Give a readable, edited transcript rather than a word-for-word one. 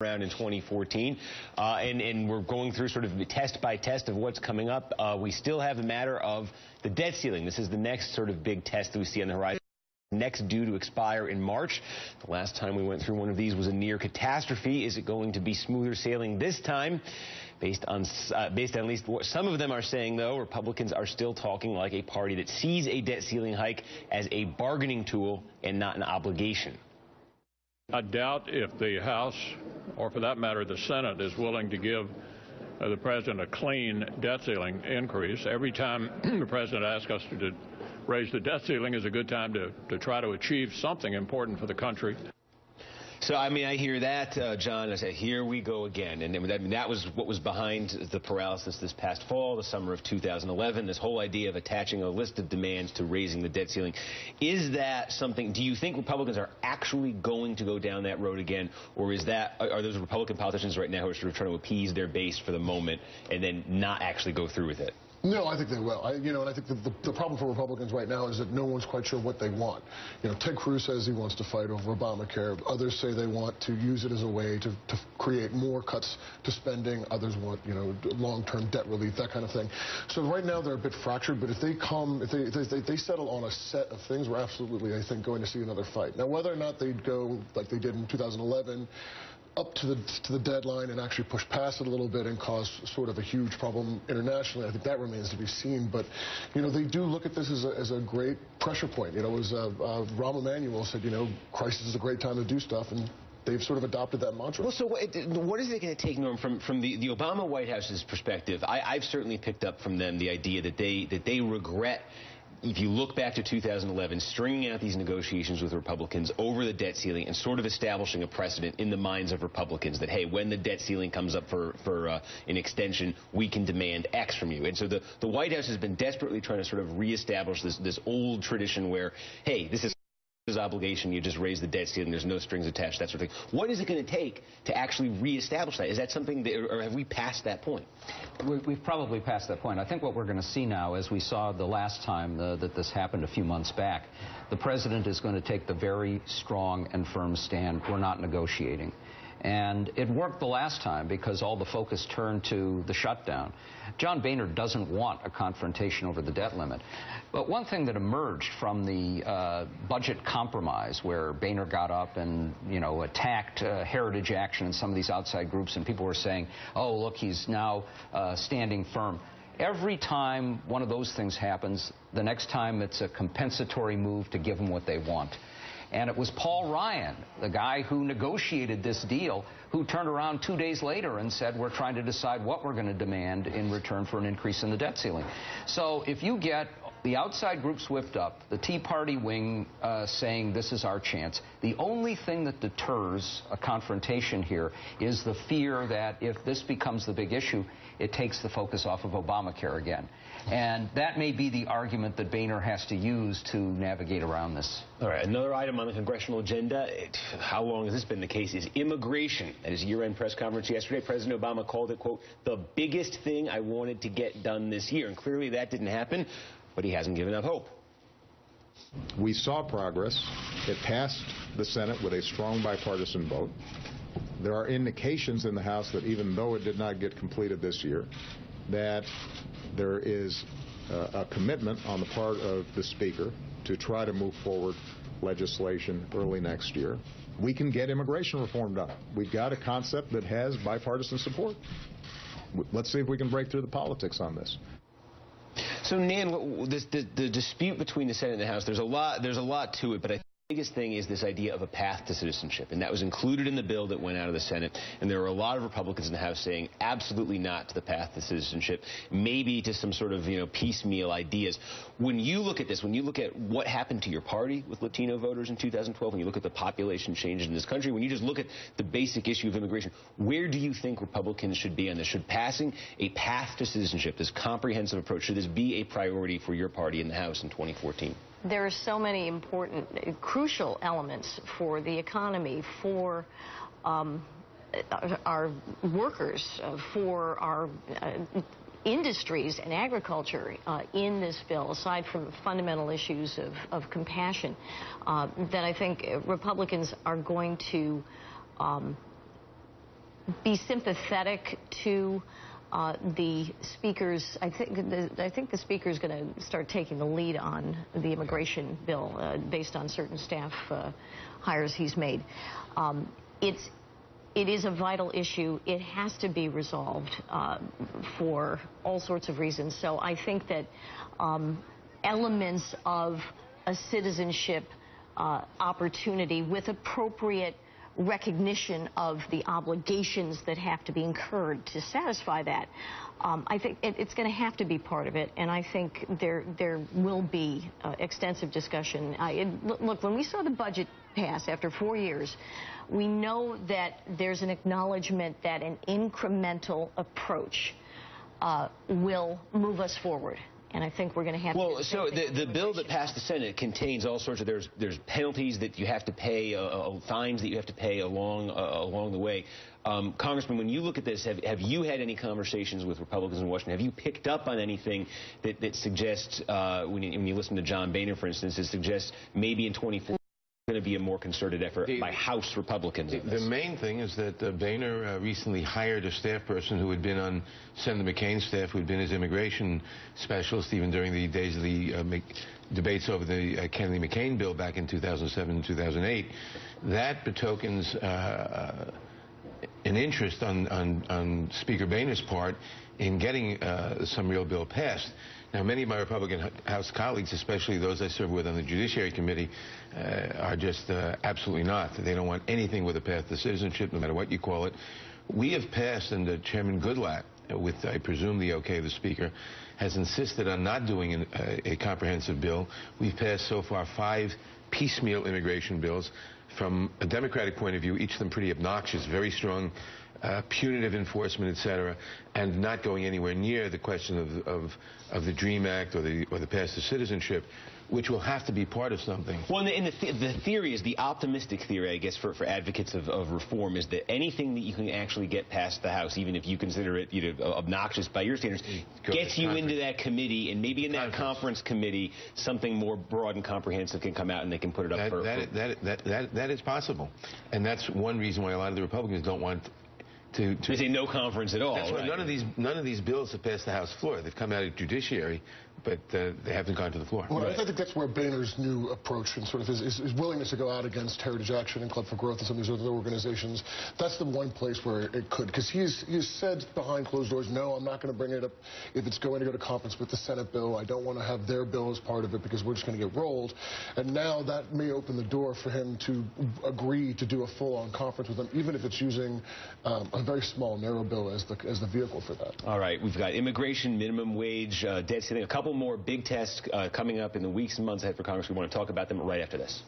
around in 2014, and we're going through sort of test by test of what's coming up. We still have the matter of the debt ceiling. This is the next sort of big test that we see on the horizon. Next due to expire in March. The last time we went through one of these was a near catastrophe. Is it going to be smoother sailing this time? Based on at least what some of them are saying, though, Republicans are still talking like a party that sees a debt ceiling hike as a bargaining tool and not an obligation. I doubt if the House, or for that matter the Senate, is willing to give the president a clean debt ceiling increase. Every time the president asks us to raise the debt ceiling is a good time to try to achieve something important for the country. So, I mean, I hear that, John. I say, here we go again. And I mean, that was what was behind the paralysis this past fall, the summer of 2011, this whole idea of attaching a list of demands to raising the debt ceiling. Is that something, do you think Republicans are actually going to go down that road again? Or is that, are those Republican politicians right now who are sort of trying to appease their base for the moment and then not actually go through with it? No, I think they will. And I think the problem for Republicans right now is that no one's quite sure what they want. Ted Cruz says he wants to fight over Obamacare. Others say they want to use it as a way to create more cuts to spending. Others want, long-term debt relief, that kind of thing. So right now they're a bit fractured, but if they settle on a set of things, we're absolutely, I think, going to see another fight. Now, whether or not they'd go like they did in 2011, up to the deadline and actually push past it a little bit and cause sort of a huge problem internationally, I think that remains to be seen. But, they do look at this as a great pressure point. As Rahm Emanuel said, crisis is a great time to do stuff, and they've sort of adopted that mantra. Well, so what is it going to take, Norm, from the Obama White House's perspective? I've certainly picked up from them the idea that they regret, if you look back to 2011, stringing out these negotiations with Republicans over the debt ceiling and sort of establishing a precedent in the minds of Republicans that, hey, when the debt ceiling comes up for an extension, we can demand X from you. And so the White House has been desperately trying to sort of reestablish this old tradition where, hey, this is obligation, you just raise the debt ceiling, there's no strings attached, that sort of thing. What is it going to take to actually reestablish that? Is that something that, or have we passed that point? We've probably passed that point. I think what we're going to see now, as we saw the last time that this happened a few months back, the president is going to take the very strong and firm stand, we're not negotiating. And it worked the last time because all the focus turned to the shutdown. John Boehner doesn't want a confrontation over the debt limit. But one thing that emerged from the budget compromise, where Boehner got up and, attacked Heritage Action and some of these outside groups, and people were saying, oh, look, he's now standing firm. Every time one of those things happens, the next time it's a compensatory move to give them what they want. And it was Paul Ryan, the guy who negotiated this deal, who turned around 2 days later and said, we're trying to decide what we're going to demand in return for an increase in the debt ceiling. So if you get the outside groups whipped up, the Tea Party wing saying this is our chance, the only thing that deters a confrontation here is the fear that if this becomes the big issue, it takes the focus off of Obamacare again. And that may be the argument that Boehner has to use to navigate around this. All right, another item on the congressional agenda, how long has this been the case, is immigration. At his year-end press conference yesterday, President Obama called it, quote, the biggest thing I wanted to get done this year. And clearly that didn't happen, but he hasn't given up hope. We saw progress. It passed the Senate with a strong bipartisan vote. There are indications in the House that even though it did not get completed this year, that there is a commitment on the part of the Speaker to try to move forward legislation early next year. We can get immigration reform done. We've got a concept that has bipartisan support. Let's see if we can break through the politics on this. So, Nan, the dispute between the Senate and the House, there's a lot to it, but I think the biggest thing is this idea of a path to citizenship, and that was included in the bill that went out of the Senate, and there were a lot of Republicans in the House saying absolutely not to the path to citizenship, maybe to some sort of, piecemeal ideas. When you look at this, when you look at what happened to your party with Latino voters in 2012, when you look at the population changes in this country, when you just look at the basic issue of immigration, where do you think Republicans should be on this? Should passing a path to citizenship, this comprehensive approach, should this be a priority for your party in the House in 2014? There are so many important, crucial elements for the economy, for our workers, for our industries and agriculture in this bill, aside from the fundamental issues of compassion, that I think Republicans are going to be sympathetic to the speaker's. I think the speaker's going to start taking the lead on the immigration bill based on certain staff hires he's made. It is a vital issue. It has to be resolved for all sorts of reasons. So I think that elements of a citizenship opportunity with appropriate recognition of the obligations that have to be incurred to satisfy that, I think it's going to have to be part of it, and I think there will be extensive discussion. Look, when we saw the budget pass after 4 years, we know that there's an acknowledgement that an incremental approach will move us forward. And I think we're going to have to... Well, so the bill that passed the Senate contains all sorts of... There's penalties that you have to pay, fines that you have to pay along the way. Congressman, when you look at this, have you had any conversations with Republicans in Washington? Have you picked up on anything that suggests, when you listen to John Boehner, for instance, it suggests maybe in 2024 going to be a more concerted effort by House Republicans? The main thing is that Boehner recently hired a staff person who had been on Senator McCain's staff, who had been his immigration specialist even during the days of the debates over the Kennedy-McCain bill back in 2007 and 2008. That betokens an interest on Speaker Boehner's part in getting some real bill passed. Now, many of my Republican House colleagues, especially those I serve with on the Judiciary Committee, are just absolutely not. They don't want anything with a path to citizenship, no matter what you call it. We have passed, and Chairman Goodlatte, with, I presume, the okay of the Speaker, has insisted on not doing a comprehensive bill. We've passed so far 5 piecemeal immigration bills. From a Democratic point of view, each of them pretty obnoxious, very strong punitive enforcement, etc., and not going anywhere near the question of the DREAM Act or the path to citizenship, which will have to be part of something. Well, and the theory is, the optimistic theory, I guess, for advocates of reform, is that anything that you can actually get past the House, even if you consider it obnoxious by your standards, gets you into that committee, and maybe in that conference committee, something more broad and comprehensive can come out, and they can put it up that is possible. And that's one reason why a lot of the Republicans don't want to say no conference at all. That's why none of these bills have passed the House floor. They've come out of Judiciary, but they haven't gone to the floor. Well, I think that's where Boehner's new approach and sort of his willingness to go out against Heritage Action and Club for Growth and some of these other organizations, that's the one place where it could. Because he's said behind closed doors, no, I'm not going to bring it up if it's going to go to conference with the Senate bill. I don't want to have their bill as part of it because we're just going to get rolled. And now that may open the door for him to agree to do a full-on conference with them, even if it's using a very small, narrow bill as the vehicle for that. All right, we've got immigration, minimum wage, debt ceiling, a couple more big tests coming up in the weeks and months ahead for Congress. We want to talk about them right after this.